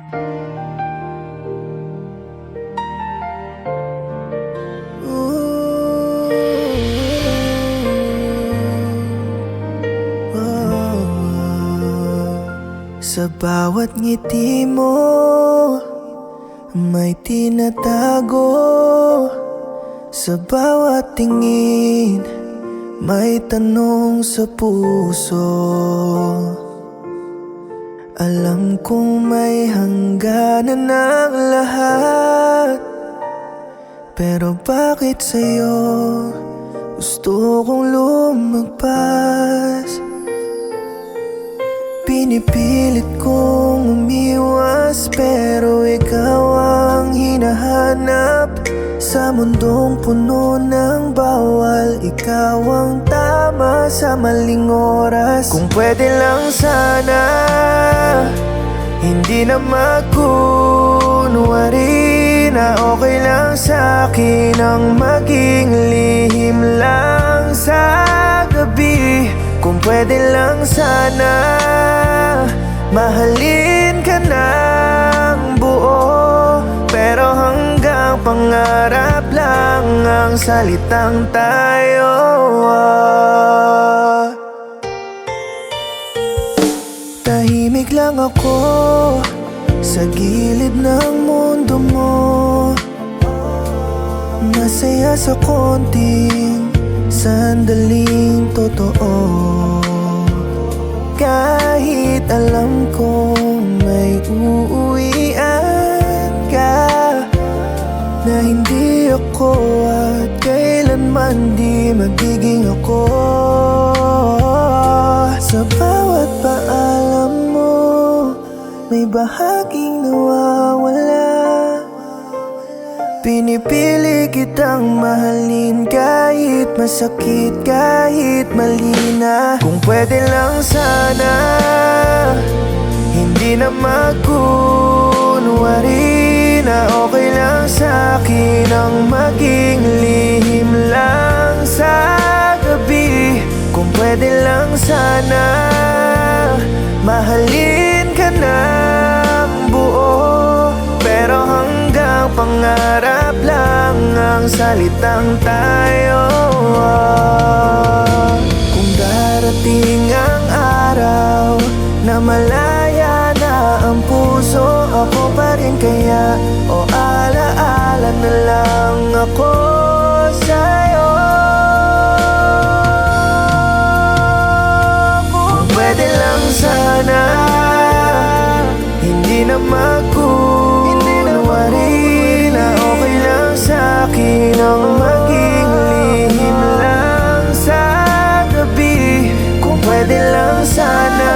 Sa bawat ngiti mo, may tinatago. Sa bawat tingin, may tanong sa puso. Alam kong may hangganan ang lahat, pero bakit sa'yo gusto kong lumagpas? Pinipilit kong umiwas, pero ikaw ang hinahanap. Sa mundong puno ng bawal, ikaw ang tama sa maling oras. Kung pwede lang sana, hindi na magkunwari na okay lang sa'kin ang maging lihim lang sa gabi. Kung pwede lang sana, mahalin ka ng buo, pero hanggang pangarap lang ang salitang tayo. Tahimik lang ako sa gilid ng mundo mo, masaya sa konting sandaling totoo. Kahit alam kong may uuwian ka, na hindi ako at kailanman di magiging ako. Sa bawat paalam mo, may bahaging nawawala. Pinipili kitang mahalin kahit masakit, kahit mali na. Kung pwede lang sana, hindi na magkunwari na okay lang sa'kin ang maging lihim lang sa gabi. Kung pwede lang sana, mahalin ka ng buo, pero hanggang pangarap lang ang salitang tayo. Kung darating ang araw na malaya na ang puso, ako pa rin kaya o alaala na lang ako sa'yo. Kung pwede lang sana, hindi na magkunwari na okay lang sa'kin ang maging lihim lang sa gabi. Kung pwede lang sana,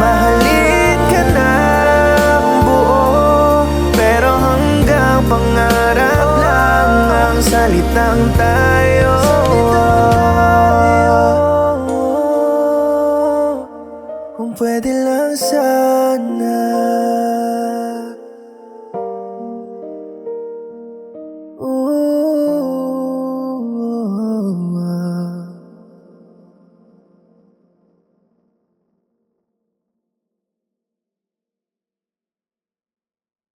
mahalin ka ng buo, pero hanggang pangarap lang ang salitang tayo. Kung pwede lang sana.